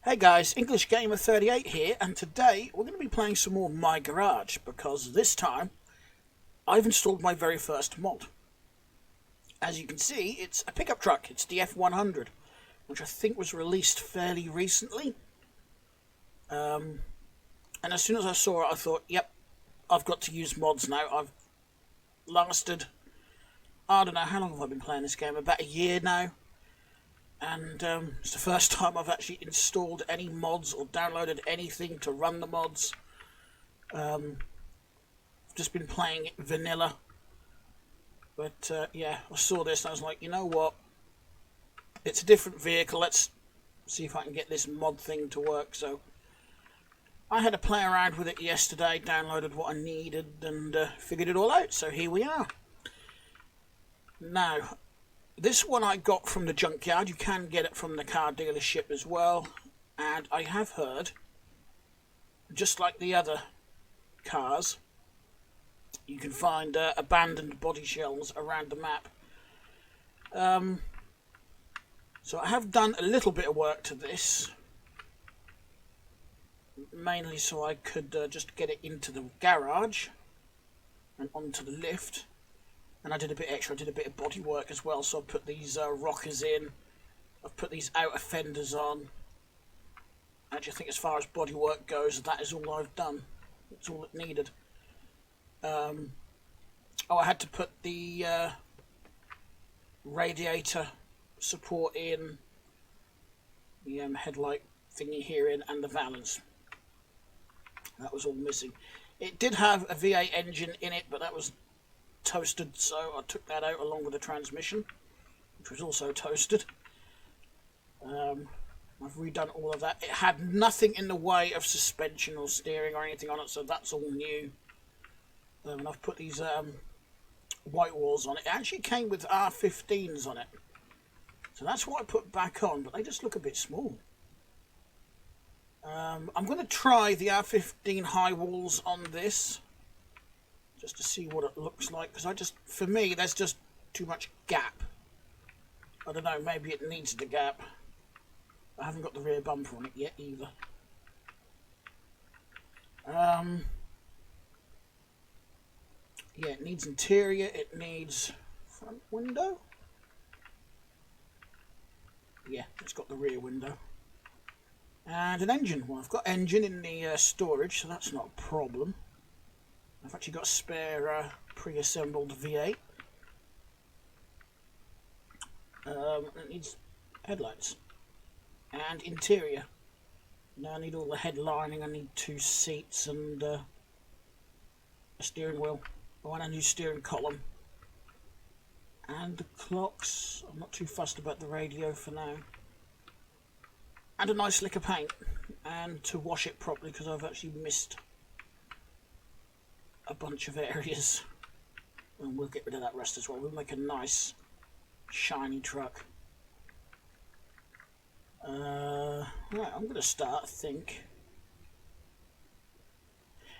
Hey guys, English Gamer 38 here, and today we're going to be playing some more My Garage, because this time I've installed my very first mod. As you can see, it's a pickup truck. It's the F100, which I think was released fairly recently. And as soon as I saw it, I thought, yep, I've got to use mods now. I've lasted, I don't know, how long have I been playing this game? About a year now. And it's the first time I've actually installed any mods or downloaded anything to run the mods. I've just been playing it vanilla. But yeah, I saw this and I was like, you know what? It's a different vehicle. Let's see if I can get this mod thing to work. So I had to play around with it yesterday, downloaded what I needed and figured it all out. So here we are. Now, this one I got from the junkyard. You can get it from the car dealership as well. And I have heard, just like the other cars, you can find abandoned body shells around the map. So I have done a little bit of work to this. Mainly so I could just get it into the garage and onto the lift. And I did a bit extra, I did a bit of body work as well, so I put these rockers in, I've put these outer fenders on. Actually, I think as far as body work goes, that is all I've done. That's all it needed. Oh, I had to put the radiator support in, the headlight thingy here in, and the valance. That was all missing. It did have a V8 engine in it, but that was toasted, so I took that out along with the transmission, which was also toasted. I've redone all of that. It had nothing in the way of suspension or steering or anything on it, so that's all new. And I've put these white walls on it. It actually came with R15s on it, so that's what I put back on, but they just look a bit small. I'm going to try the R15 high walls on this, just to see what it looks like, because for me, there's just too much gap. I don't know, maybe it needs the gap. I haven't got the rear bumper on it yet either. Yeah, it needs interior, it needs front window. Yeah, it's got the rear window. And an engine. Well, I've got engine in the storage, so that's not a problem. I've actually got a spare pre-assembled V8. It needs headlights and interior. Now I need all the headlining. I need 2 seats and a steering wheel. I want a new steering column. And the clocks. I'm not too fussed about the radio for now. And a nice lick of paint. And to wash it properly, because I've actually missed a bunch of areas, and we'll get rid of that rest as well. We'll make a nice shiny truck. Right, I'm going to start, I think.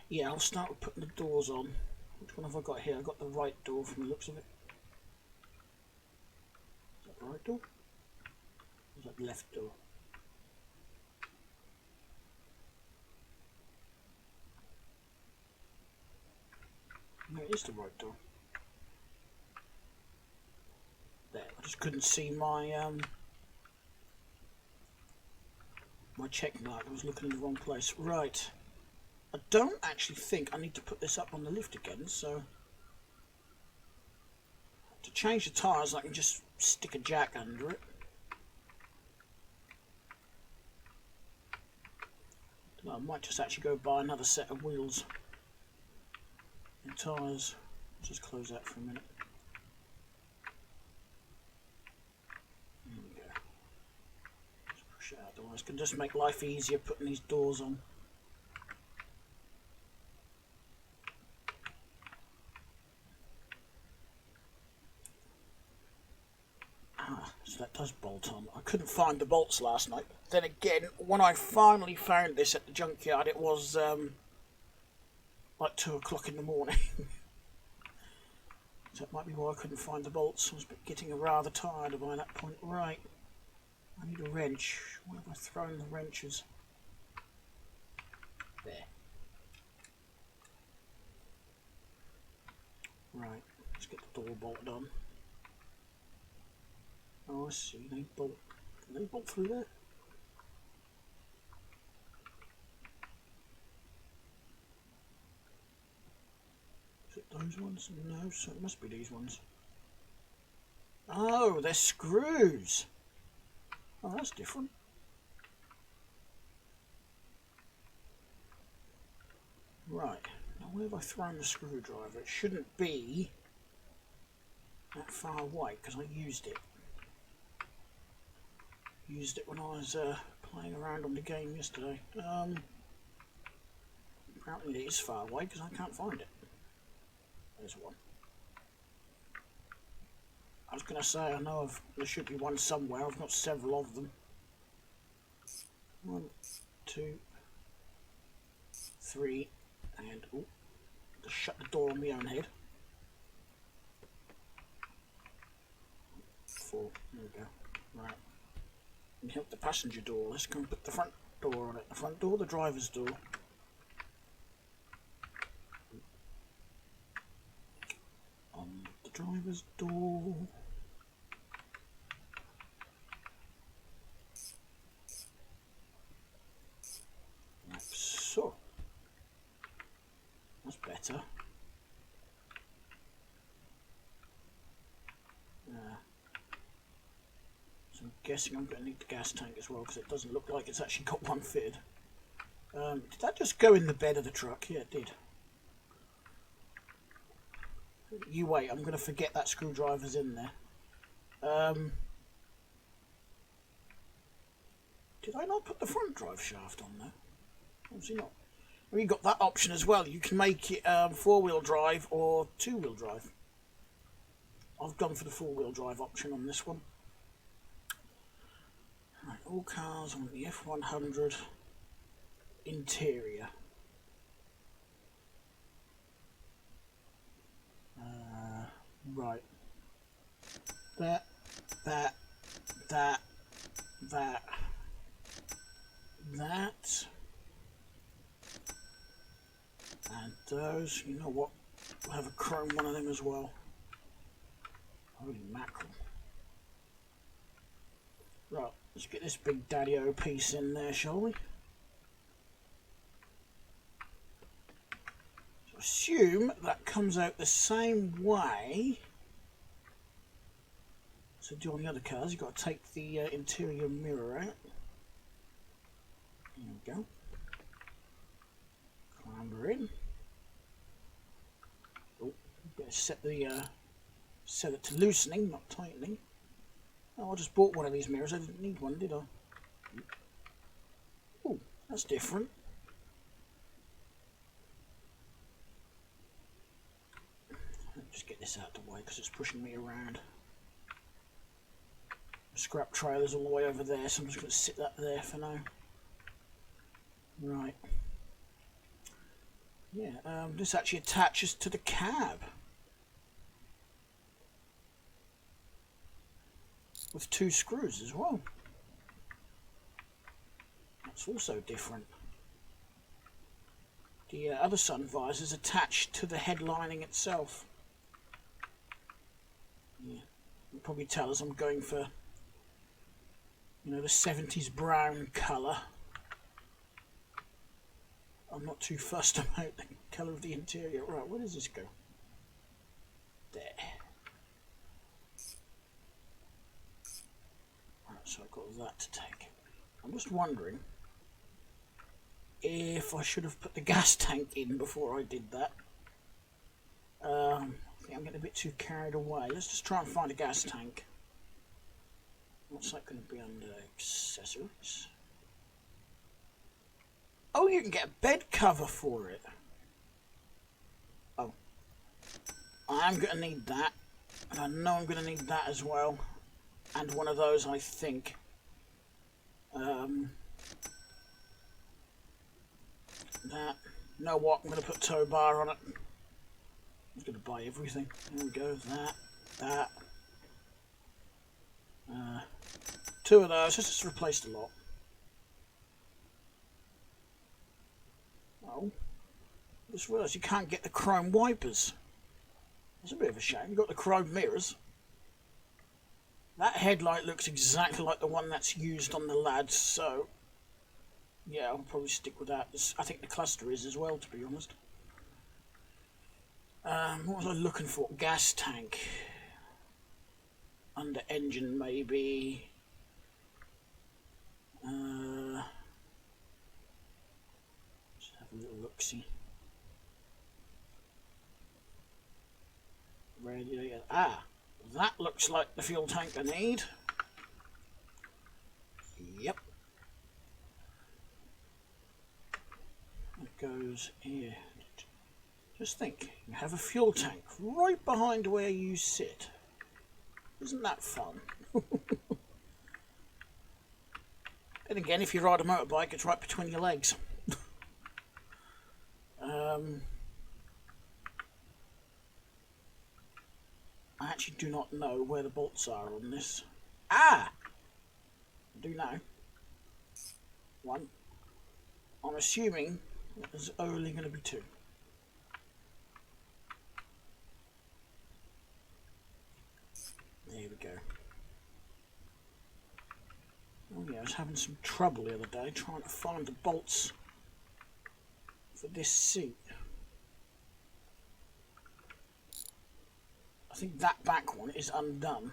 Yeah, I'll start with putting the doors on. Which one have I got here? I've got the right door from the looks of it. Is that the right door? Or is that the left door? No, it is the right door. There, I just couldn't see my my check mark. I was looking in the wrong place. Right. I don't actually think I need to put this up on the lift again, so to change the tyres I can just stick a jack under it. I might just actually go buy another set of wheels. Tyres. Just close that for a minute. There we go. Just push it out. Otherwise, it can just make life easier putting these doors on. So that does bolt on. I couldn't find the bolts last night. Then again, when I finally found this at the junkyard, it was like 2 o'clock in the morning. So that might be why I couldn't find the bolts. I was getting rather tired by that point. Right. I need a wrench. Where have I thrown the wrenches? There. Right, let's get the door bolted on. Oh, I see. They bolt. Can they bolt through there? Is it those ones? No, so it must be these ones. Oh, they're screws. Oh, that's different. Right, now where have I thrown the screwdriver? It shouldn't be that far away because I used it. Used it when I was playing around on the game yesterday. Apparently it is far away because I can't find it. There's one. I was going to say, I know there should be one somewhere. I've got several of them. 1, 2, 3, and just shut the door on my own head. 4. There we go. Right. And help the passenger door. Let's go and put the front door on it. The front door, the driver's door. On the driver's door. Like so. That's better. So I'm guessing I'm going to need the gas tank as well because it doesn't look like it's actually got one fitted. Did that just go in the bed of the truck? Yeah, it did. You wait, I'm going to forget that screwdriver's in there. Did I not put the front drive shaft on there? Obviously not. Well, you've got that option as well. You can make it 4-wheel drive or 2-wheel drive. I've gone for the 4-wheel drive option on this one. Right, all cars on the F100 interior. Right. That, and those. You know what? We'll have a chrome one of them as well. Holy mackerel. Right, let's get this big daddy-o piece in there, shall we? So assume that comes out the same way. So do on the other cars, you've got to take the interior mirror out. There we go. Clamber in. Oh, better set it to loosening, not tightening. Oh, I just bought one of these mirrors. I didn't need one, did I? Oh, that's different. Let me just get this out of the way because it's pushing me around. The scrap trailer's all the way over there, so I'm just going to sit that there for now. Right. Yeah, this actually attaches to the cab. With 2 screws as well. That's also different. The other sun visor is attached to the headlining itself. Yeah, you can probably tell as I'm going for, you know, the 70s brown colour. I'm not too fussed about the colour of the interior. Right, where does this go? There. Right, so I've got that to take. I'm just wondering if I should have put the gas tank in before I did that. I think I'm getting a bit too carried away. Let's just try and find a gas tank. What's that going to be under accessories? Oh, you can get a bed cover for it. Oh. I'm going to need that. And I know I'm going to need that as well. And one of those, I think. That. You know what? I'm going to put tow bar on it. I'm going to buy everything. There we go. That. 2 of those. Let's just replace the lot. Oh, I just realised you can't get the chrome wipers. That's a bit of a shame. You've got the chrome mirrors. That headlight looks exactly like the one that's used on the lads, so yeah, I'll probably stick with that. I think the cluster is as well, to be honest. What was I looking for? Gas tank. Under engine, maybe. Let's have a little look-see. Radiator. Ah, that looks like the fuel tank I need. Yep. It goes here. Just think, you have a fuel tank right behind where you sit. Isn't that fun? And again, if you ride a motorbike, it's right between your legs. I actually do not know where the bolts are on this. Ah! I do know. One. I'm assuming there's only going to be 2. There we go. Oh yeah, I was having some trouble the other day trying to find the bolts for this seat. I think that back one is undone.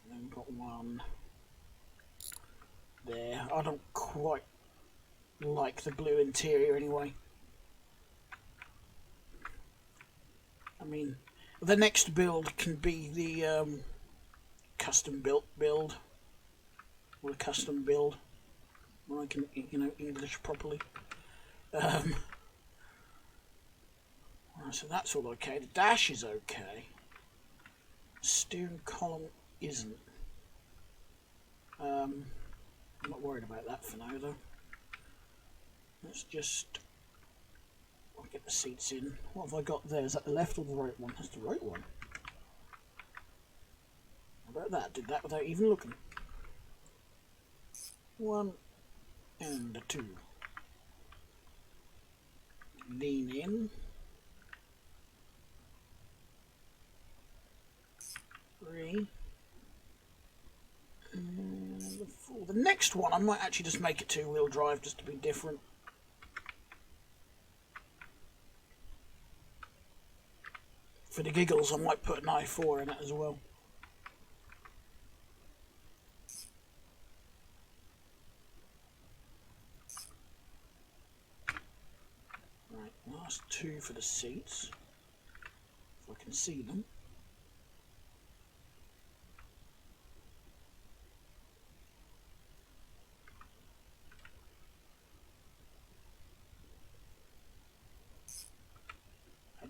And then we've got one there. I don't quite like the blue interior anyway. I mean, the next build can be the custom built build, or a custom build when I can, you know, English properly. So that's all okay. The dash is okay. Steering column isn't. I'm not worried about that for now though. Let's just get the seats in. What have I got there? Is that the left or the right one? That's the right one. How about that? Did that without even looking. 1 and 2. Lean in. 3. And 4. The next one I might actually just make it 2-wheel drive just to be different. For the giggles I might put an i4 in it as well. Right, last 2 for the seats. If I can see them.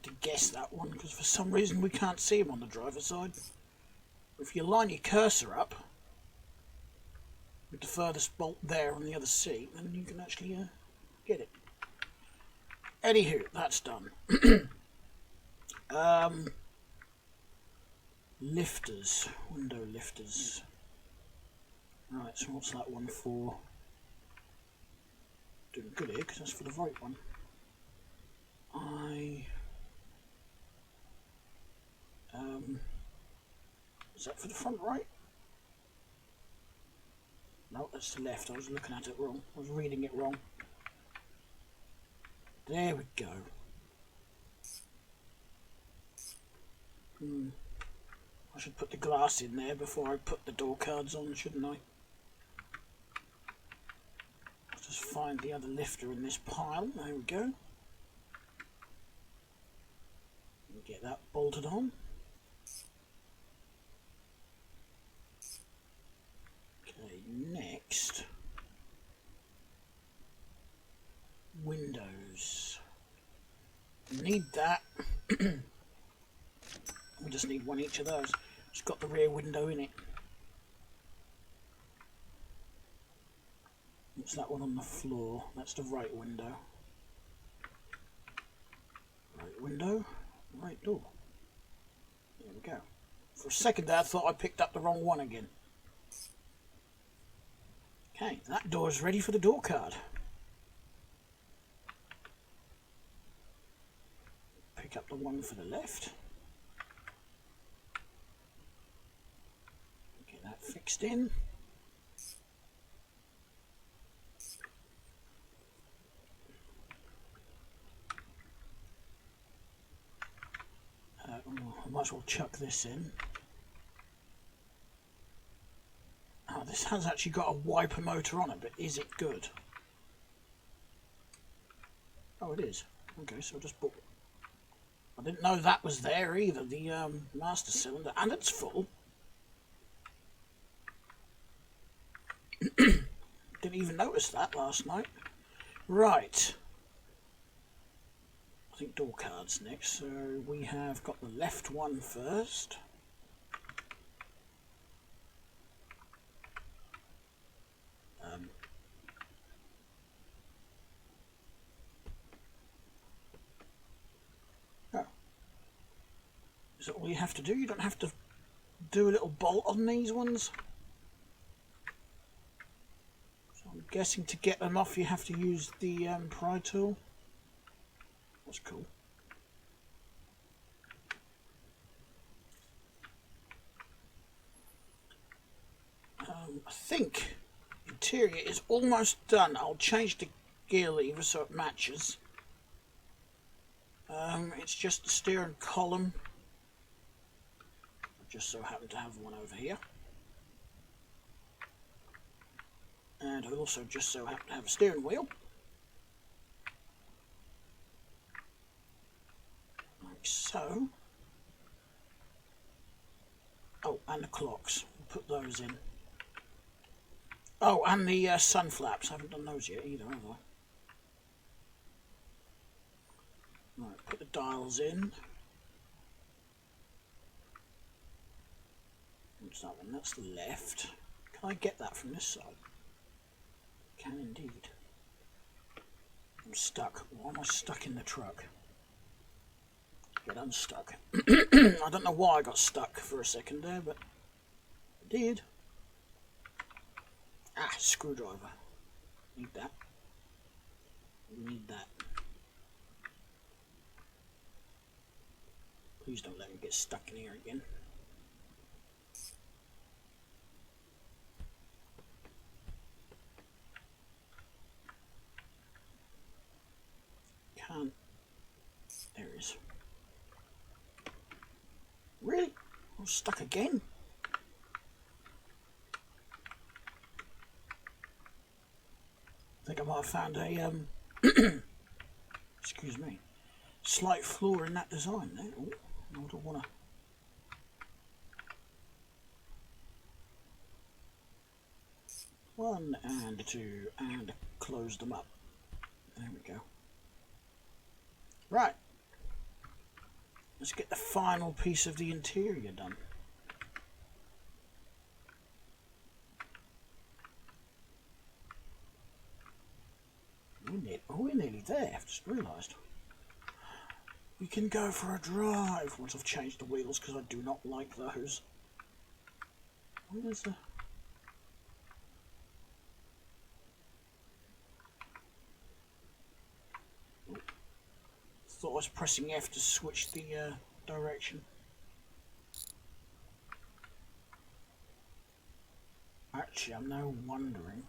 To guess that one because for some reason we can't see him on the driver's side. If you line your cursor up with the furthest bolt there on the other seat, then you can actually get it. Anywho, that's done. Lifters, window lifters. Right, so what's that one for? Doing good here because that's for the right one. Is that for the front right? No, that's the left. I was looking at it wrong. I was reading it wrong. There we go. I should put the glass in there before I put the door cards on, shouldn't I? I'll just find the other lifter in this pile. There we go. Get that bolted on. Okay, next. Windows. Need that. We just need one each of those. It's got the rear window in it. What's that one on the floor? That's the right window. Right window, right door. There we go. For a second there, I thought I picked up the wrong one again. Okay, that door is ready for the door card. Pick up the one for the left. Get that fixed in. I might as well chuck this in. Oh, this has actually got a wiper motor on it, but is it good? Oh, it is. Okay, so I just bought... I didn't know that was there either, the master cylinder, and it's full. Didn't even notice that last night. Right. I think door cards next, so we have got the left one first. Oh. Is that all you have to do? You don't have to do a little bolt on these ones? So I'm guessing to get them off you have to use the pry tool. That's cool. I think the interior is almost done. I'll change the gear lever so it matches. It's just the steering column. I just so happen to have one over here. And I also just so happen to have a steering wheel. Like so. Oh, and the clocks. We'll put those in. Oh, and the sun flaps. I haven't done those yet either, have I? Right, put the dials in. What's that one? That's the left. Can I get that from this side? Can indeed. I'm stuck. Why am I stuck in the truck? Get unstuck. I don't know why I got stuck for a second there, but I did. Ah, screwdriver. Need that. Need that. Please don't let me get stuck in here again. Can't. There it is. Really? I'm stuck again? I think I might have found a excuse me, slight flaw in that design there. Ooh, I don't want to. One and two and close them up. There we go. Right. Let's get the final piece of the interior done. We're nearly there, I've just realised. We can go for a drive once I've changed the wheels because I do not like those. Where's the... Oh. Thought I was pressing F to switch the direction. Actually, I'm now wondering.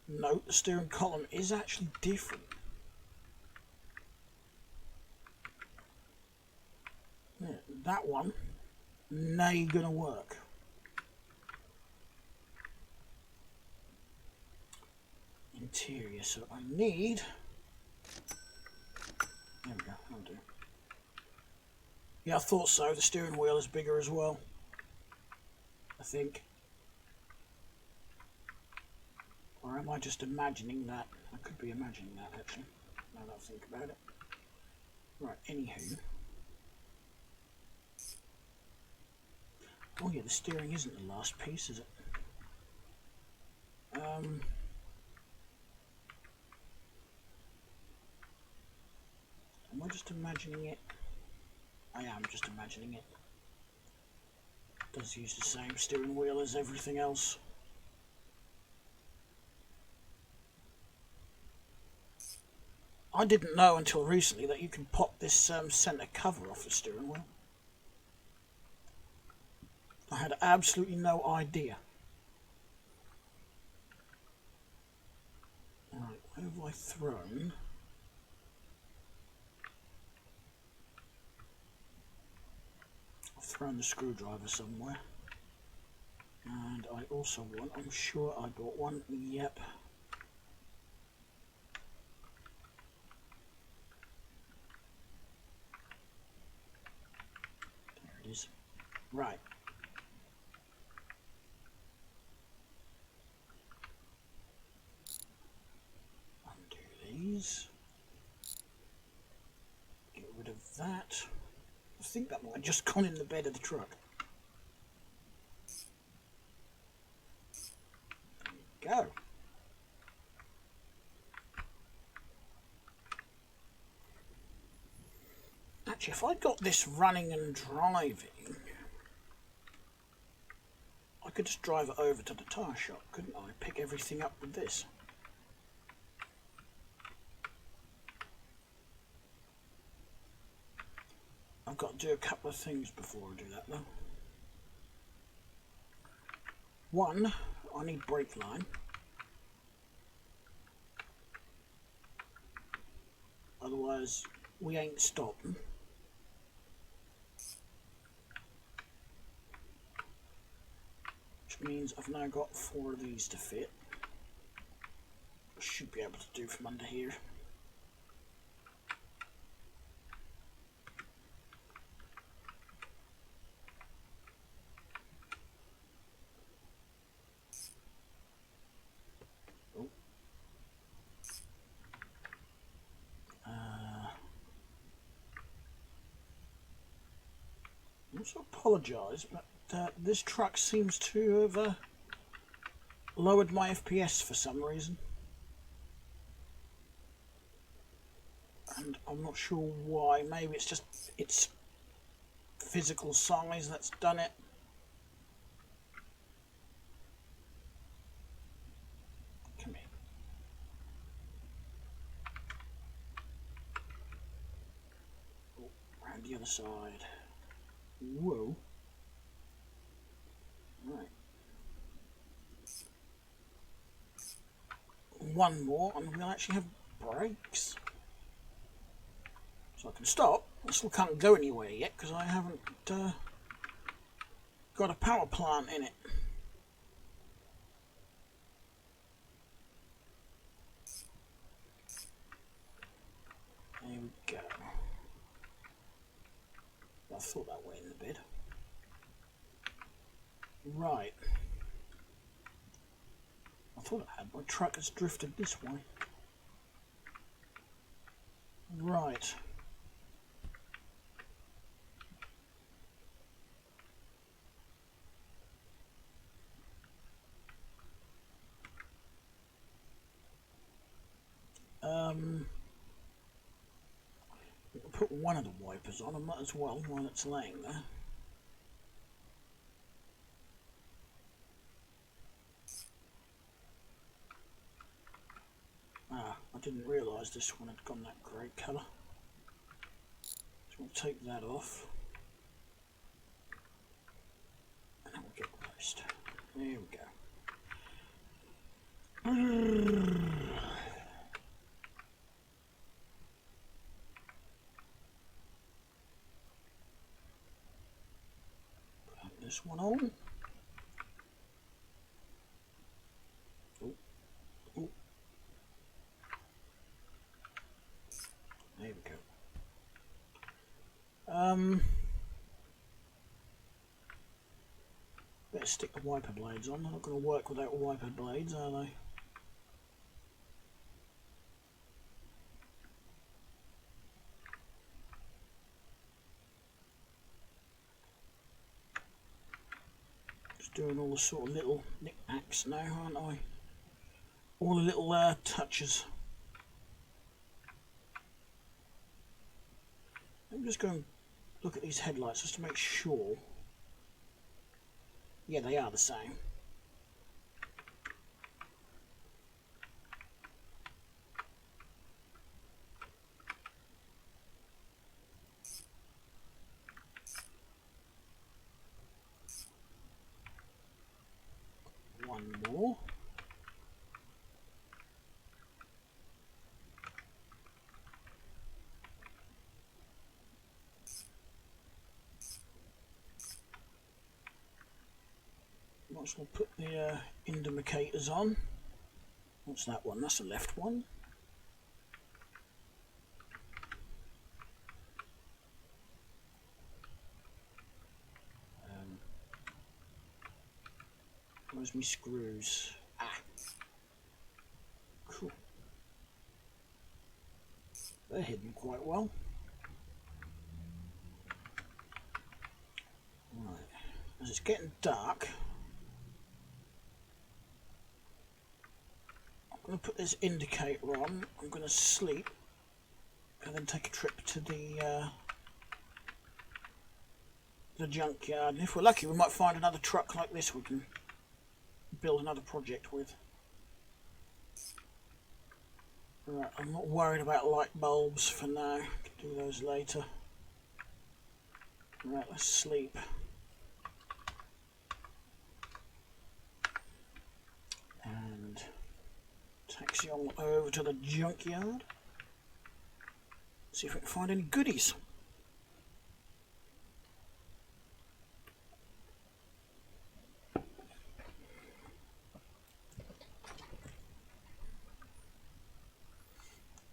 No, the steering column is actually different. Yeah, that one, nay gonna work. Interior, so I need... There we go, I'll do. Yeah, I thought so. The steering wheel is bigger as well, I think. Or am I just imagining that? I could be imagining that, actually, now that I think about it. Right, anywho. Oh yeah, the steering isn't the last piece, is it? Am I just imagining it? I am just imagining it. Does use the same steering wheel as everything else. I didn't know until recently that you can pop this centre cover off the steering wheel. I had absolutely no idea. Right, where have I thrown? I've thrown the screwdriver somewhere. And I also want, I'm sure I bought one, yep. There it is. Right. Undo these. Get rid of that. I think that might have just gone in the bed of the truck. There we go. Actually, if I got this running and driving, I could just drive it over to the tyre shop, couldn't I? Pick everything up with this. I've got to do a couple of things before I do that though. One, I need brake line. Otherwise, we ain't stopping. Which means I've now got 4 of these to fit. I should be able to do from under here. Oh. I also apologise, but this truck seems to have lowered my FPS for some reason. And I'm not sure why. Maybe it's just its physical size that's done it. Come here. Oh, round the other side. Whoa. Right. One more, and we'll actually have brakes. So I can stop. I still can't go anywhere yet because I haven't got a power plant in it. There we go. I thought that way in the bed. Right. I thought I had. My truck has drifted this way. Right. I'll put one of the wipers on. I might as well while it's laying there. Ah, I didn't realise this one had gone that grey colour. So we'll take that off. And then we'll get replaced. There we go. Put this one on. Oh, oh. There we go. Better stick the wiper blades on. They're not going to work without wiper blades, are they? Just doing all the sort of little knick-knacks now, aren't I? All the little touches. I'm just going to look at these headlights just to make sure Yeah, they are the same. One more. Might as well put the indicators on. What's that one? That's the left one. Where's my screws? Ah, cool. They're hidden quite well. Right, as it's getting dark, I'm going to put this indicator on. I'm going to sleep and then take a trip to the junkyard. And if we're lucky, we might find another truck like this we can build another project with. Right, I'm not worried about light bulbs for now. Can do those later. Right, let's sleep. And taxi on over to the junkyard. See if we can find any goodies.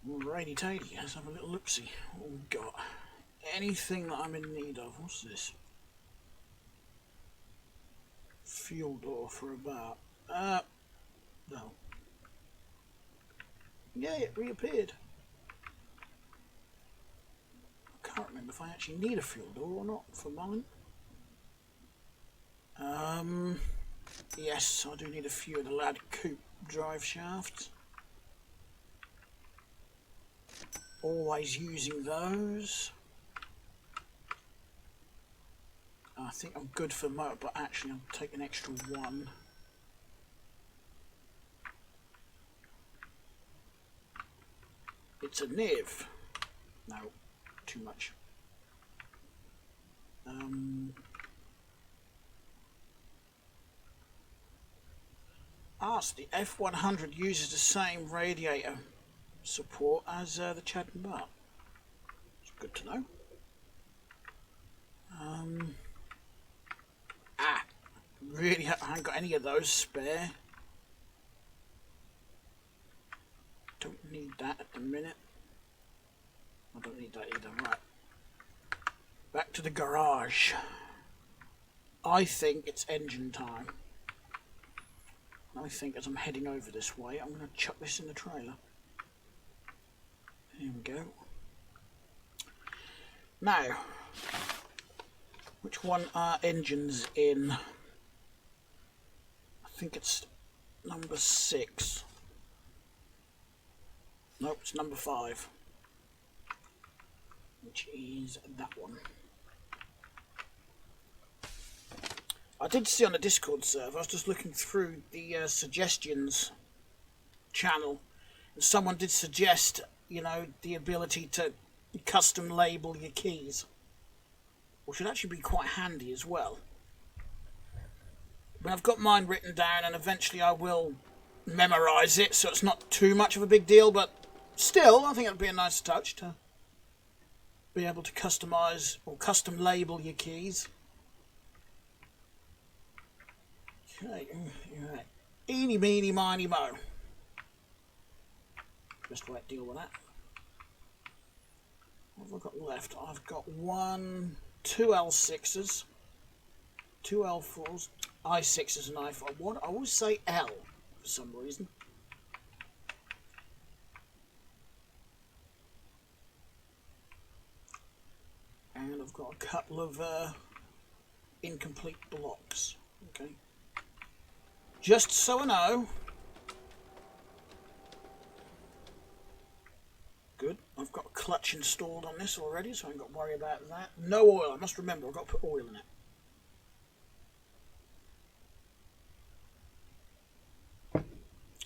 Righty tighty, let's have a little look-see. What we've got. Anything that I'm in need of. What's this? Fuel door for a bar. No. Yeah, it reappeared. I can't remember if I actually need a fuel door or not for mine. Yes, I do need a few of the lad coupe drive shafts. Always using those. I think I'm good for motor, but actually I'll take an extra one. It's a niv. No, too much. So the F100 uses the same radiator support as the Chad and Bart. It's good to know. Really haven't got any of those spare. Don't need that at the minute. I don't need that either. Right. Back to the garage. I think it's engine time. I think as I'm heading over this way, I'm going to chuck this in the trailer. Here we go. Now, which one are engines in? I think it's number 6. Nope, it's number 5. Which is that one. I did see on the Discord server, I was just looking through the suggestions channel, and someone did suggest, you know, the ability to custom label your keys, which should actually be quite handy as well. But I've got mine written down, and eventually I will memorize it, so it's not too much of a big deal, but still, I think it'd be a nice touch to be able to customize or custom label your keys. Okay, right. Eeny, meeny, miny, mo. Best way to deal with that. What have I got left? I've got 2 L6s, 2 L4s, I6s and I5. I always say L for some reason. And I've got a couple of incomplete blocks. Okay. Just so I know. Good. I've got a clutch installed on this already, so I ain't got to worry about that. No oil. I must remember, I've got to put oil in it.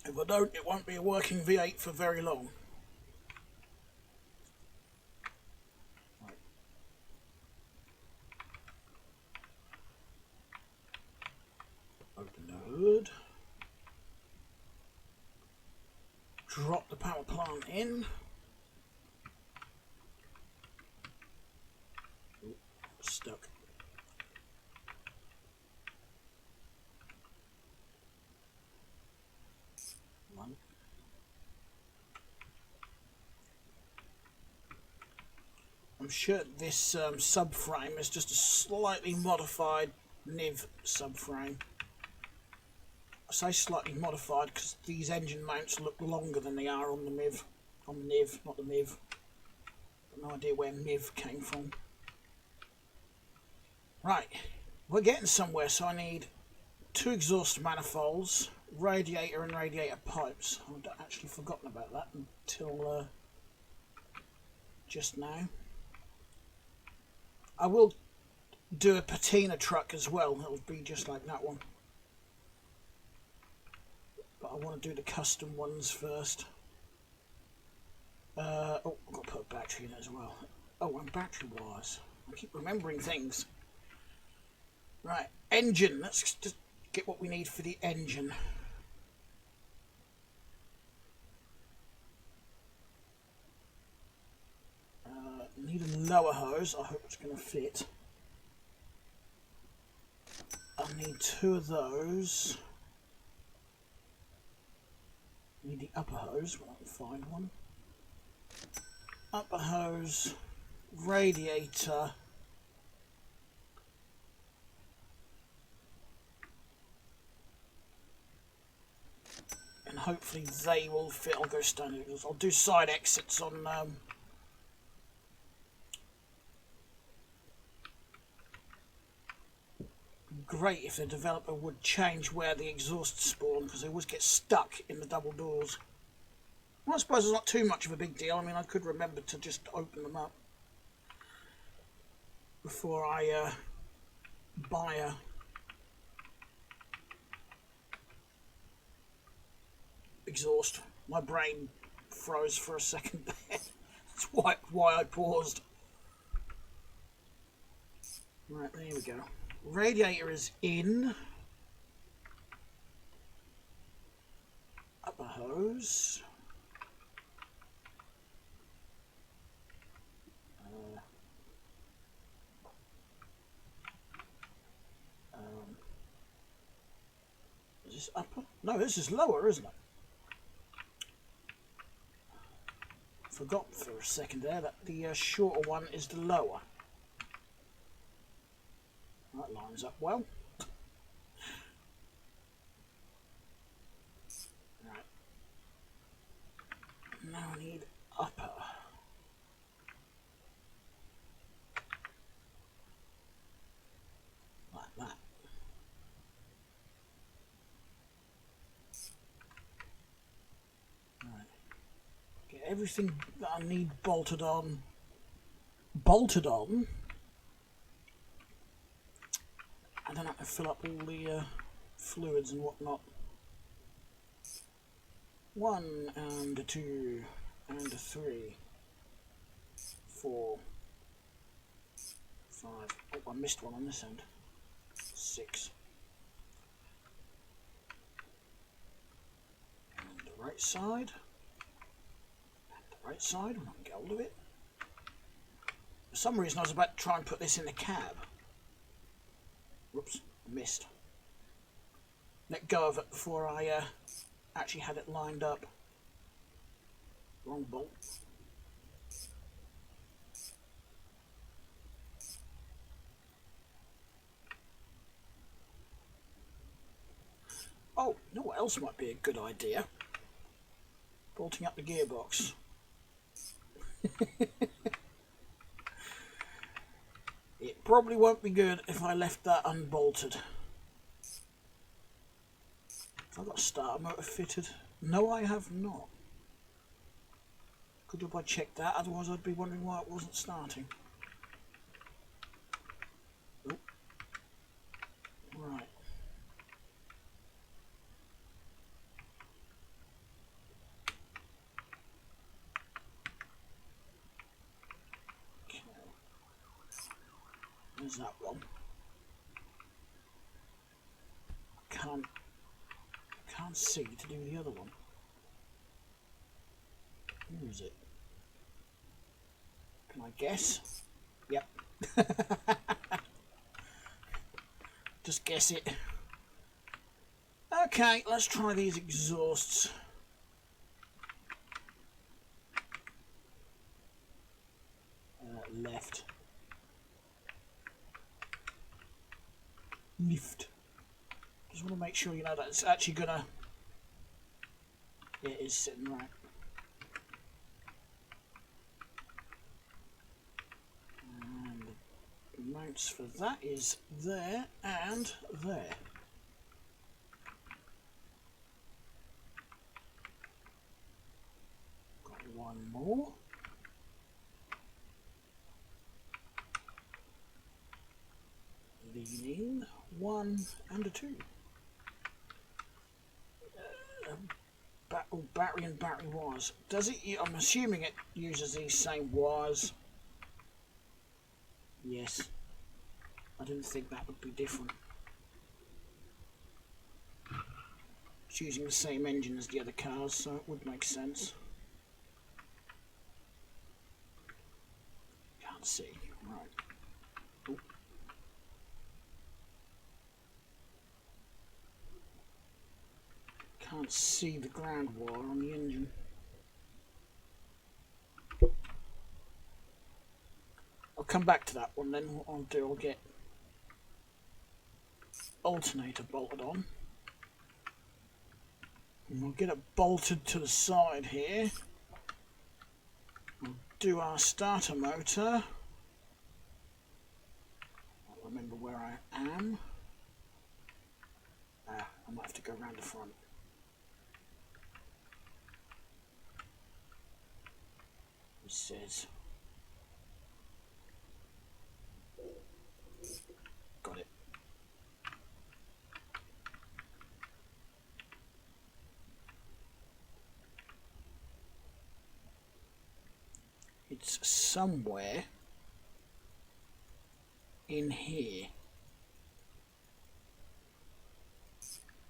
If I don't, it won't be a working V8 for very long. Right. Open the hood. Drop the power plant in. Ooh, stuck. One. I'm sure this subframe is just a slightly modified NIV subframe. I say slightly modified because these engine mounts look longer than they are on the MIV. On the NIV, not the MIV. Got no idea where MIV came from. Right, we're getting somewhere, so I need 2 exhaust manifolds, radiator and radiator pipes. I've actually forgotten about that until just now. I will do a patina truck as well. It'll be just like that one. But I want to do the custom ones first. Oh, I've got to put a battery in as well. Oh, and battery wires. I keep remembering things. Right, engine. Let's just get what we need for the engine. Need a lower hose. I hope it's going to fit. I need 2 of those. Need the upper hose when I can find one. Upper hose, radiator, and hopefully they will fit. I'll go standard. I'll do side exits on great if the developer would change where the exhausts spawn, because they always get stuck in the double doors. Well, I suppose it's not too much of a big deal. I mean, I could remember to just open them up before I buy a exhaust. My brain froze for a second there. That's why I paused. Right, there we go. Radiator is in. Upper hose. Is this upper? No, this is lower, isn't it? Forgot for a second there that the shorter one is the lower. That lines up well. Right. Now I need upper. Like that. Right. Get everything that I need bolted on. And then I can fill up all the fluids and whatnot. 1 and a 2 and a 3, 4, 5. Oh, I missed one on this end. 6. And the right side. And the right side when I can get hold of it. For some reason I was about to try and put this in the cab. Whoops, missed. Let go of it before I actually had it lined up. Wrong bolt. Oh, you know what else might be a good idea? Bolting up the gearbox. It probably won't be good if I left that unbolted. Have I got a starter motor fitted? No, I have not. Could have I checked that, otherwise I'd be wondering why it wasn't starting. Oh. Right. There's that one. Can't see to do the other one. Who is it? Can I guess? Yep. Just guess it. Okay, let's try these exhausts. Left. Lift. Just want to make sure you know that it's actually gonna. Yeah, it is sitting right. And the mounts for that is there and there. Got one more. Leaning, 1 and a 2. Battery and battery wires. Does it? I'm assuming it uses these same wires. Yes. I didn't think that would be different. It's using the same engine as the other cars, so it would make sense. Can't see. Right. Oh. Can't see the ground wire on the engine. I'll come back to that one then. What I'll do, I'll get alternator bolted on. And we'll get it bolted to the side here. We'll do our starter motor. I'll remember where I am. I might have to go around the front. It says. Got it. It's somewhere in here.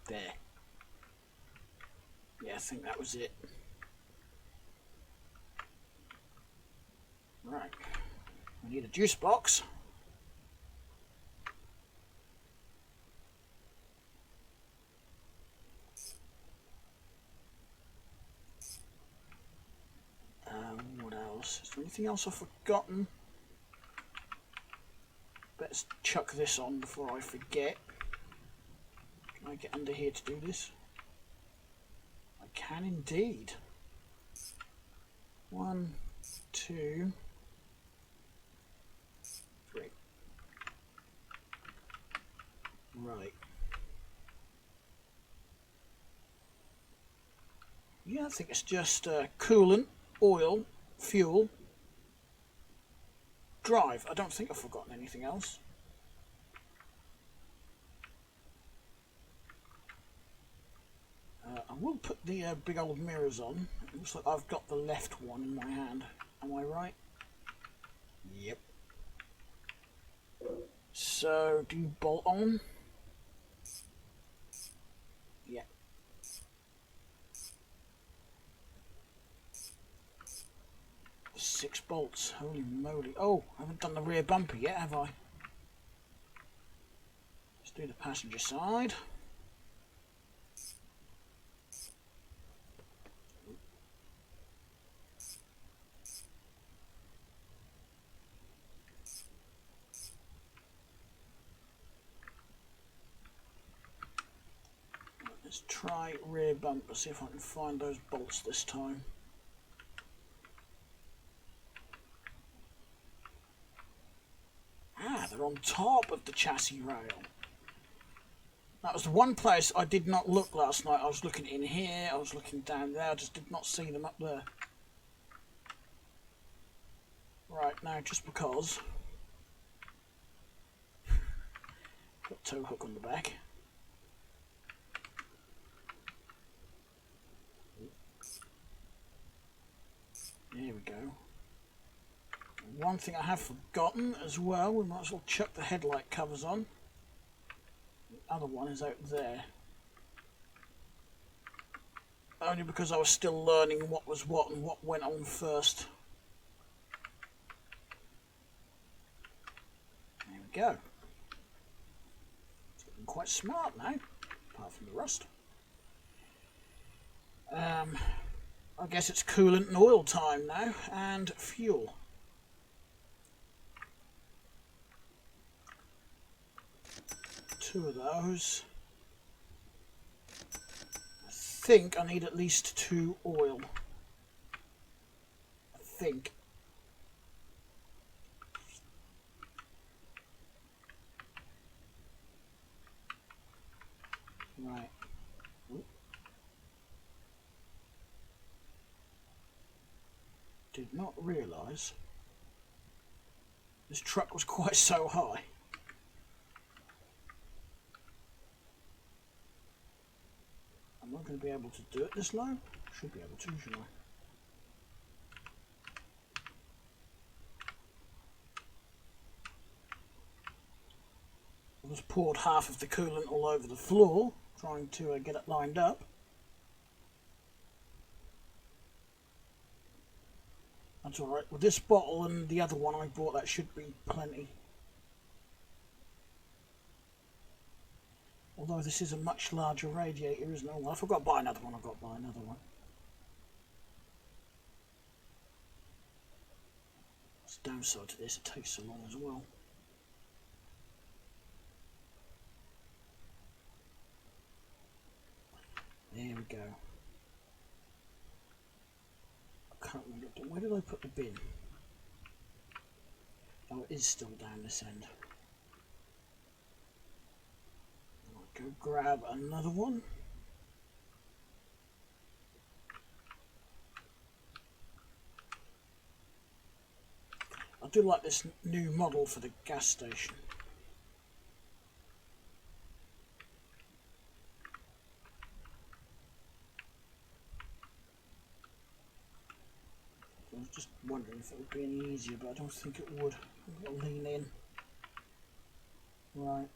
There. Yeah, I think that was it. Right. We need a juice box. What else? Is there anything else I've forgotten? Let's chuck this on before I forget. Can I get under here to do this? I can indeed. 1, 2, 3. Right. Yeah, I think it's just coolant, oil, fuel, drive. I don't think I've forgotten anything else. I will put the big old mirrors on. It looks like I've got the left one in my hand. Am I right? Yep. So, do you bolt on? Yeah. 6 bolts. Holy moly. Oh, I haven't done the rear bumper yet, have I? Let's do the passenger side. Let's try rear bumper, see if I can find those bolts this time. Ah, they're on top of the chassis rail. That was the one place I did not look last night. I was looking in here, I was looking down there, I just did not see them up there. Right, now just because. Got a tow hook on the back. There we go. one thing I have forgotten as well, we might as well chuck the headlight covers on. The other one is out there. Only because I was still learning what was what and what went on first. There we go. It's looking quite smart now, apart from the rust. I guess it's coolant and oil time now, and fuel. Two of those. I think I need at least 2 oil. I think. Right. Did not realise this truck was quite so high. I'm not going to be able to do it this low. Should be able to, shouldn't I? I just poured half of the coolant all over the floor, trying to get it lined up. That's alright. With this bottle and the other one I bought, that should be plenty. Although this is a much larger radiator, isn't it? Oh, I forgot to buy another one. I've got to buy another one. That's the downside to this. It takes so long as well. There we go. I can't remember. Where did I put the bin? Oh, it is still down this end. I'll go grab another one. I do like this new model for the gas station. I was just wondering if it would be any easier, but I don't think it would. I've got to lean in. Right.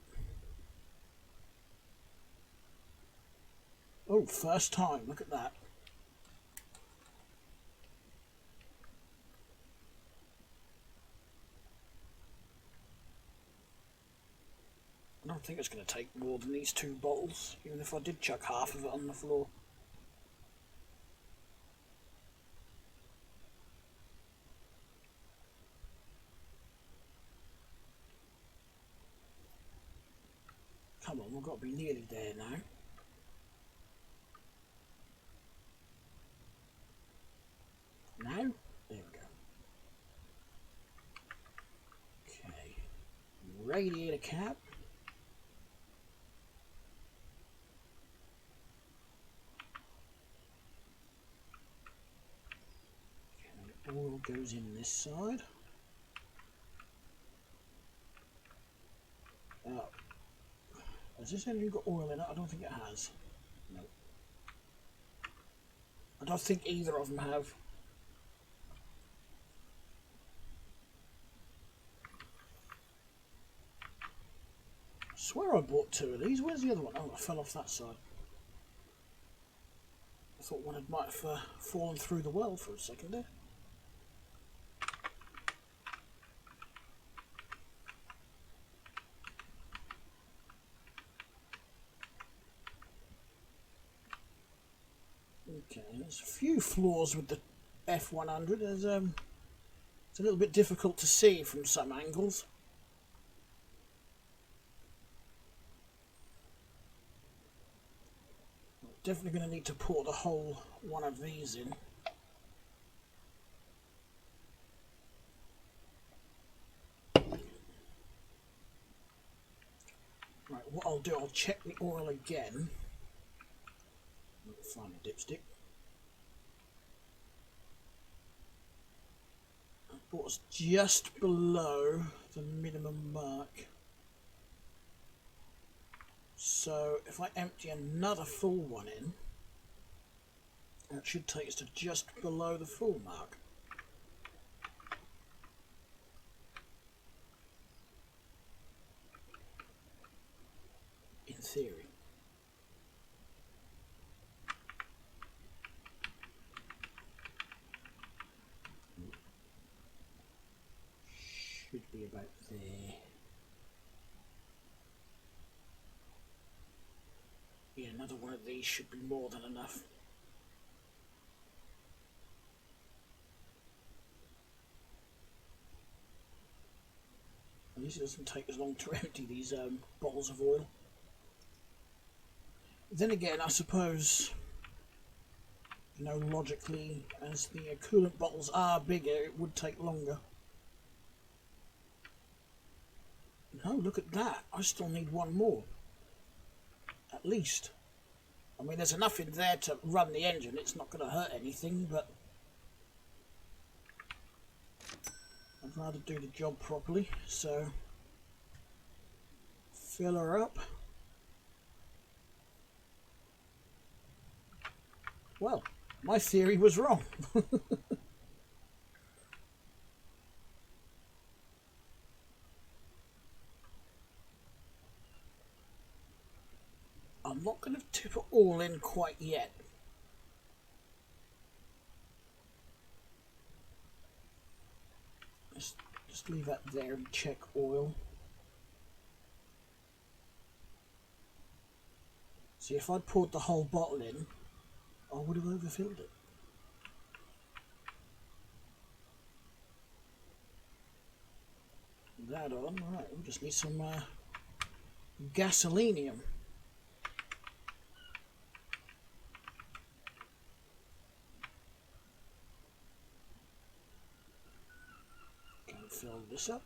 Oh, first time. Look at that. I don't think it's going to take more than these 2 bottles, even if I did chuck half of it on the floor. Come on, we've got to be nearly there now. Now? There we go. Okay. Radiator cap. Okay, oil goes in this side. Has this engine got oil in it? I don't think it has. No. I don't think either of them have. I swear I bought 2 of these. Where's the other one? Oh, I fell off that side. I thought one might have fallen through the well for a second there. Okay, there's a few flaws with the F100. It's a little bit difficult to see from some angles. Definitely going to need to pour the whole one of these in. Right, what I'll do, I'll check the oil again. Find a dipstick. That brought us just below the minimum mark. So if I empty another full one in, that should take us to just below the full mark. theory. Should be about there. Yeah, another one of these should be more than enough. At least it doesn't take as long to empty these bottles of oil. Then again, I suppose, you know, logically, as the coolant bottles are bigger, it would take longer. No, look at that. I still need one more. At least. I mean, there's enough in there to run the engine. It's not going to hurt anything, but I'd rather do the job properly. So, fill her up. Well, my theory was wrong. I'm not going to tip it all in quite yet. Just leave that there and check oil. See, if I'd poured the whole bottle in, I would have overfilled it. That on, right, we just need some gasolinium. Go and fill this up.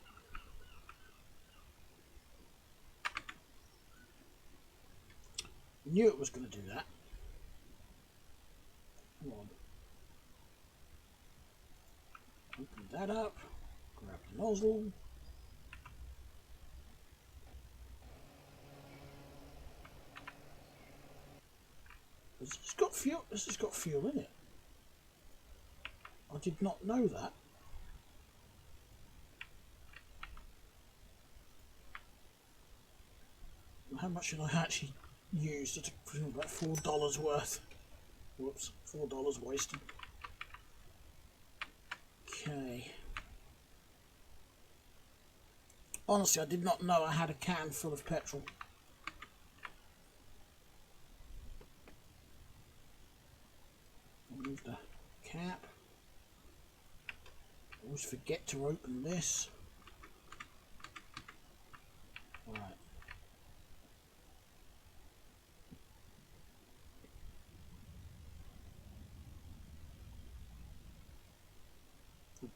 Knew it was going to do that. Come on. Open that up. Grab the nozzle. This has got fuel. This has got fuel in it. I did not know that. How much should I actually use? It's about $4 worth. Whoops, $4 wasted. Okay. Honestly, I did not know I had a can full of petrol. Remove the cap. Always forget to open this. Right.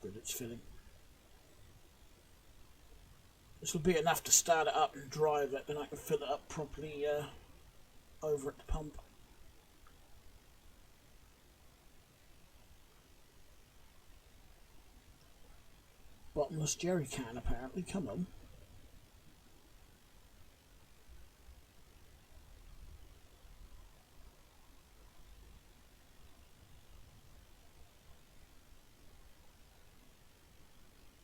Good, it's filling. This will be enough to start it up and drive it, then I can fill it up properly over at the pump. Bottomless jerry can, apparently. Come on.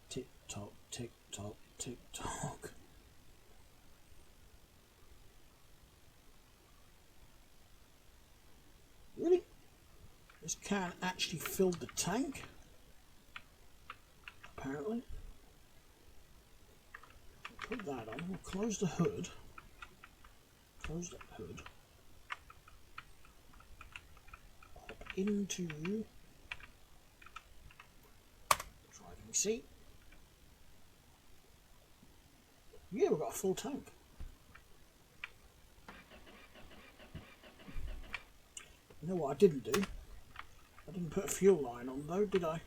Tick tock, tick tock, tick tock. Really? This can actually filled the tank? Apparently. Put that on. We'll close the hood. Close that hood. Hop into driving seat. Yeah, we've got a full tank. You know what I didn't do? I didn't put a fuel line on though, did I?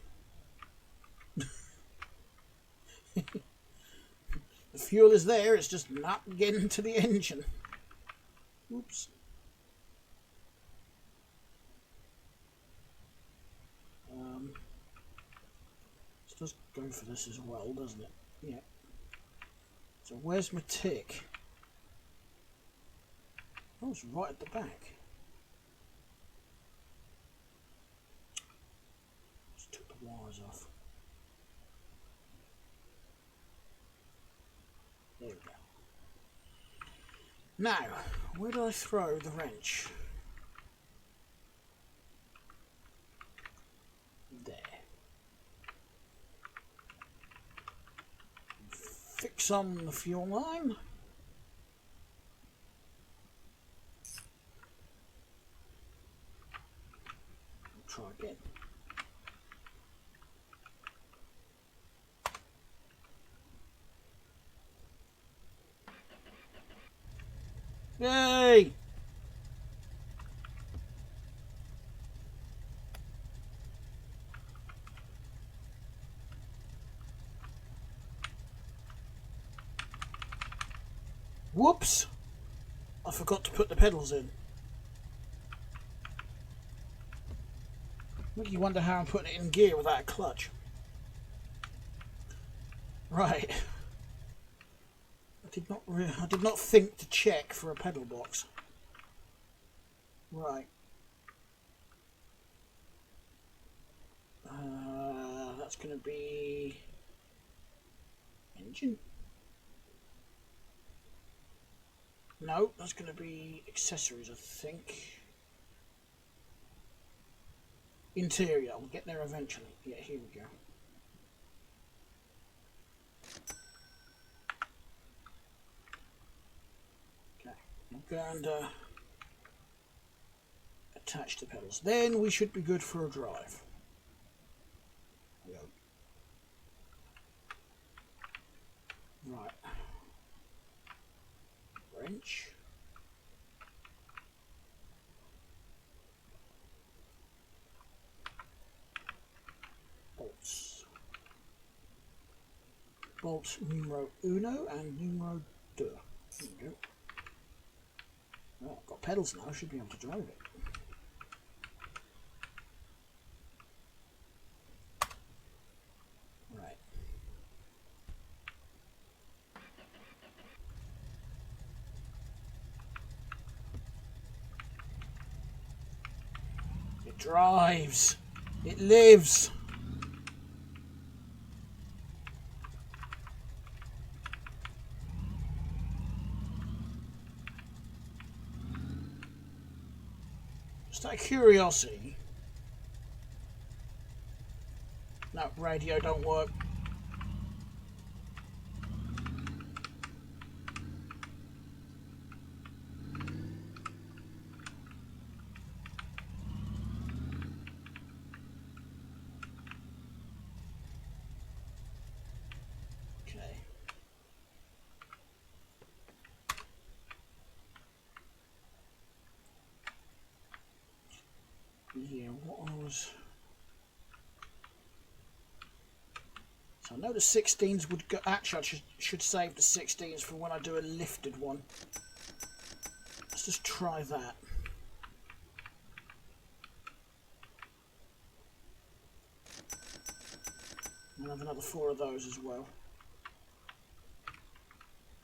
The fuel is there, it's just not getting to the engine. Oops. It does go for this as well, doesn't it? Yeah. So where's my tick? Oh, it's right at the back. Just took the wires off. There we go. Now, where do I throw the wrench? There. Fix on the fuel line. Try again. Yay! Whoops! I forgot to put the pedals in. Make you wonder how I'm putting it in gear without a clutch. Right. I did not think to check for a pedal box. Right. That's going to be engine. No, that's going to be accessories, I think. Interior. We'll get there eventually. Yeah, here we go. Okay, I'm going to attach the pedals. Then we should be good for a drive. Right. Wrench. Bolts. Bolt numero uno and numero deux. There we go. Well, I've got pedals now, I should be able to drive it. Right. It drives. It lives. Just out of curiosity. No, radio don't work. Okay. Yeah, what I was... So I know the 16s would go... Actually, I should save the 16s for when I do a lifted one. Let's just try that. I'll have another 4 of those as well.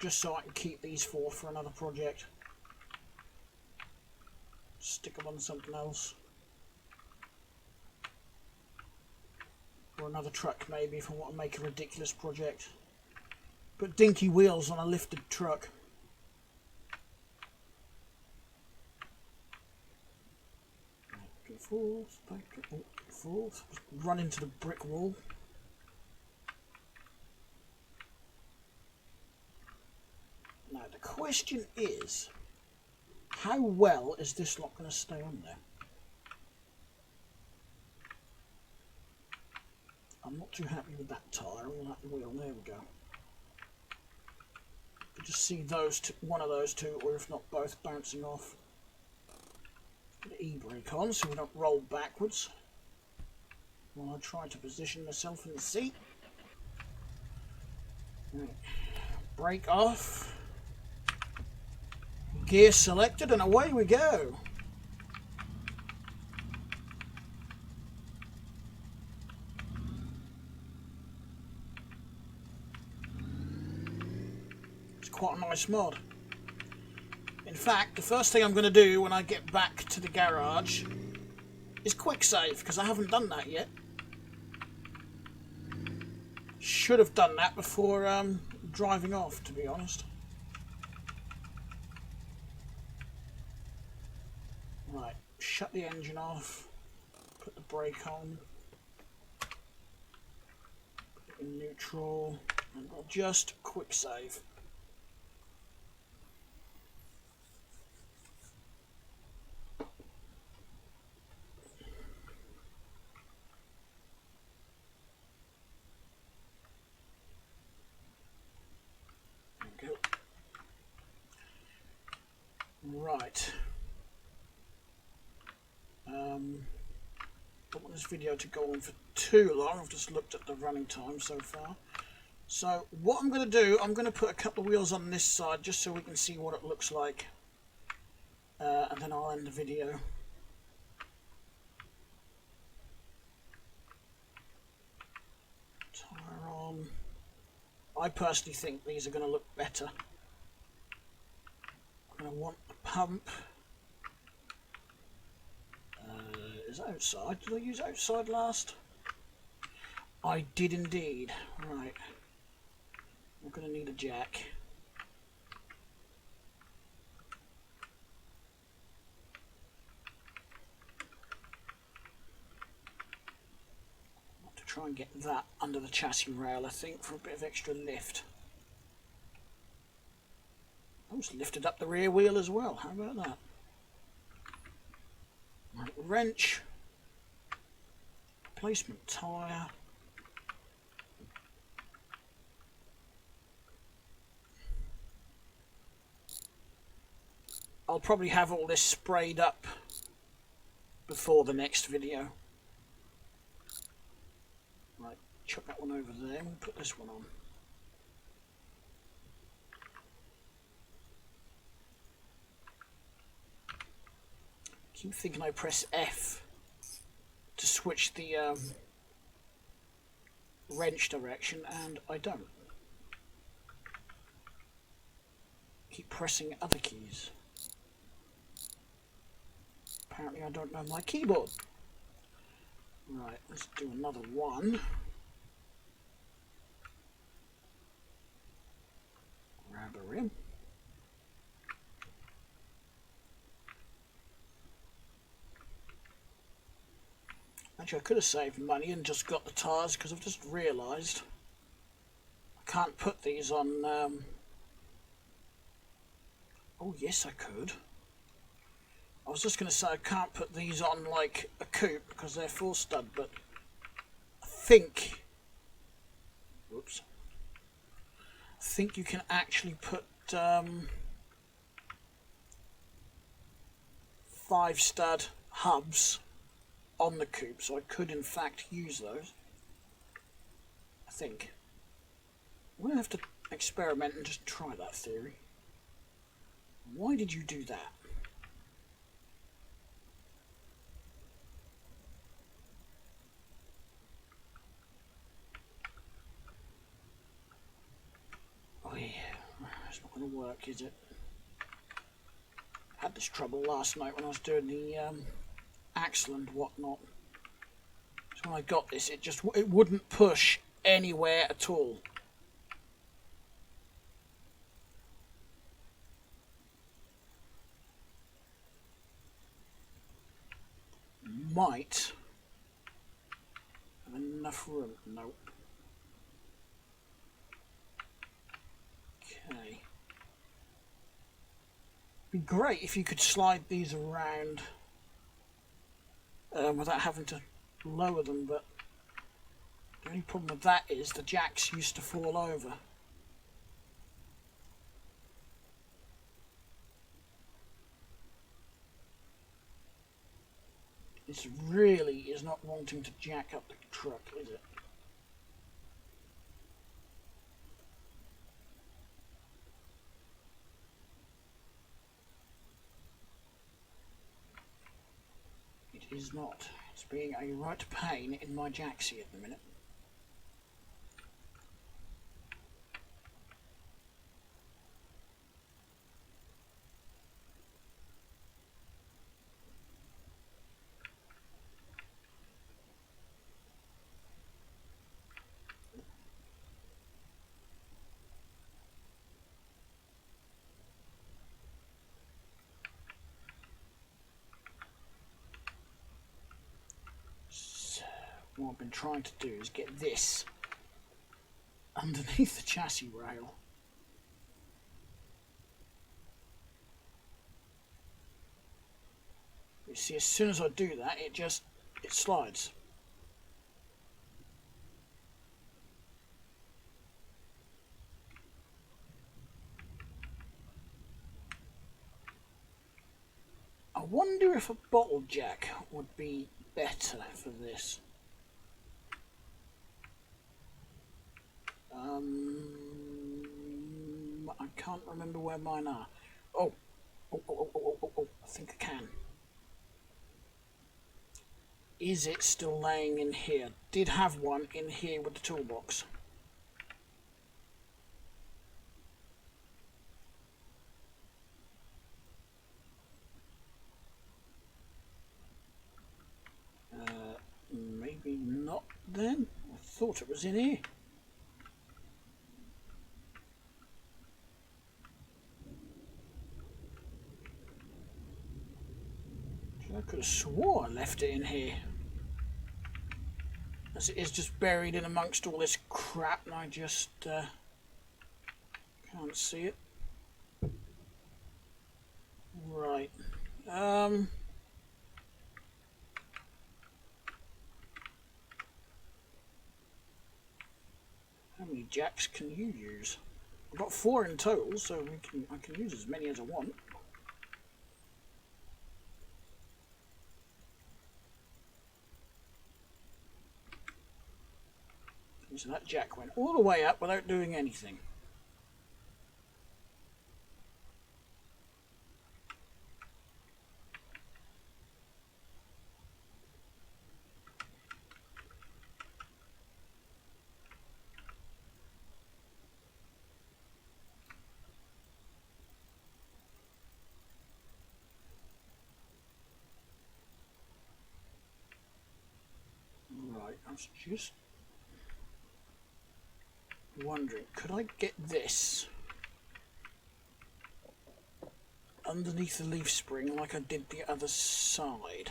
Just so I can keep these 4 for another project. Stick them on something else. Or another truck maybe if I want to make a ridiculous project. Put dinky wheels on a lifted truck. Back and forth, back and forth. Run into the brick wall. Now the question is, how well is this lock going to stay on there? I'm not too happy with that tyre or that wheel. There we go. You just see those two, one of those two, or if not both, bouncing off. Put the e-brake on so we don't roll backwards while I try to position myself in the seat. Right. Brake off. Gear selected, and away we go. Quite a nice mod. In fact, the first thing I'm going to do when I get back to the garage is quick save, because I haven't done that yet. Should have done that before driving off, to be honest. Right, shut the engine off, put the brake on, put it in neutral, and I'll just quick save. There we go. Right. Don't want this video to go on for too long. I've just looked at the running time so far. So what I'm going to do, I'm going to put a couple of wheels on this side just so we can see what it looks like. And then I'll end the video. Tire on. I personally think these are going to look better. I'm going to want a pump. Is that outside? Did I use outside last? I did indeed. Right. I'm going to need a jack. To try and get that under the chassis rail, I think, for a bit of extra lift. I just lifted up the rear wheel as well. How about that? Right, wrench. Replacement tyre. I'll probably have all this sprayed up before the next video. Right, chuck that one over there and we'll put this one on. Keep thinking I press F to switch the wrench direction, and I don't. Keep pressing other keys. Apparently I don't know my keyboard. Right, let's do another one. Grab a rim. Actually, I could have saved money and just got the tyres, because I've just realised I can't put these on... Oh, yes, I could. I was just going to say I can't put these on like a coupe because they're full stud, but I think... Whoops. I think you can actually put 5 stud hubs on the coupe, so I could in fact use those. I think. I'm going to have to experiment and just try that theory. Why did you do that? Oh yeah, it's not going to work, is it? I had this trouble last night when I was doing the axle and whatnot. So when I got this, it wouldn't push anywhere at all. Might have enough room. Nope. Okay. Be great if you could slide these around without having to lower them, but the only problem with that is the jacks used to fall over. This really is not wanting to jack up the truck, is it? It is not. It's being a right pain in my jacksie at the minute. what I've been trying to do is get this underneath the chassis rail. You see, as soon as I do that, it slides. I wonder if a bottle jack would be better for this. I can't remember where mine are. Oh, I think I can. Is it still laying in here? Did have one in here with the toolbox. Maybe not then. I thought it was in here. I could have swore I left it in here. As it is just buried in amongst all this crap and I just can't see it. Right. How many jacks can you use? I've got 4 in total, so I can use as many as I want. So that jack went all the way up without doing anything. Right, I was just wondering, could I get this underneath the leaf spring like I did the other side?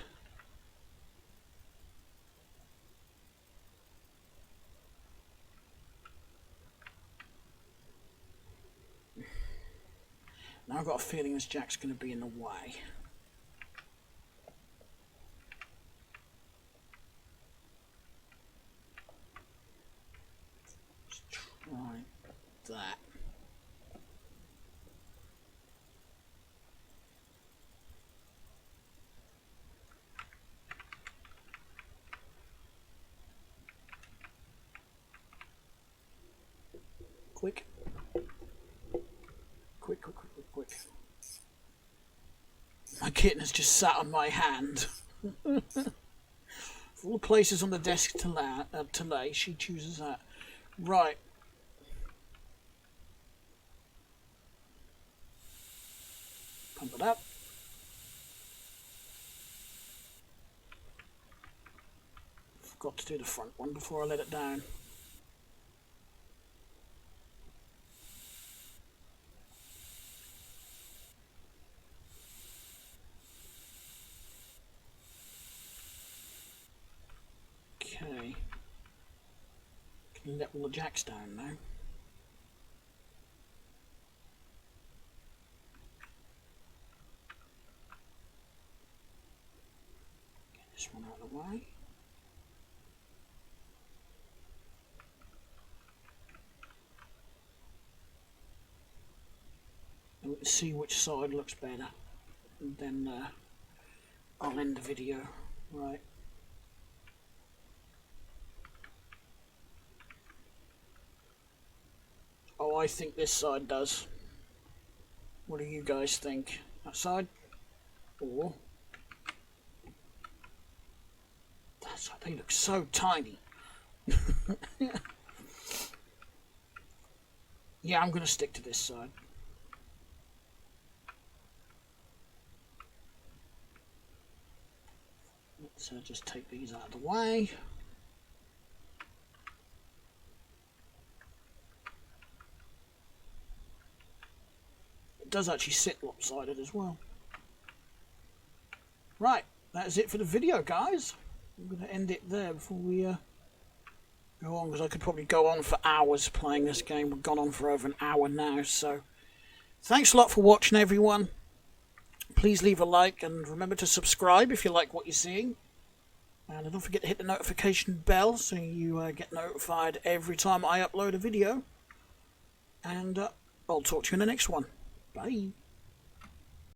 Now I've got a feeling this jack's going to be in the way. Let's try that. Quick. Quick, quick, quick, quick, quick. My kitten has just sat on my hand. Of all the places on the desk to lay, she chooses that. Right. Pump it up. Forgot to do the front one before I let it down. Okay. Can you let all the jacks down now? Get this one out of the way. And let's see which side looks better. And then I'll end the video. Right. Oh, I think this side does. What do you guys think? That side? Or that side? They look so tiny. Yeah, I'm going to stick to this side. Let's just take these out of the way. It does actually sit lopsided as well. Right, that is it for the video, guys. I'm going to end it there before we go on, because I could probably go on for hours playing this game. We've gone on for over an hour now, so thanks a lot for watching, everyone. Please leave a like and remember to subscribe if you like what you're seeing. And don't forget to hit the notification bell so you get notified every time I upload a video. And I'll talk to you in the next one. Bye.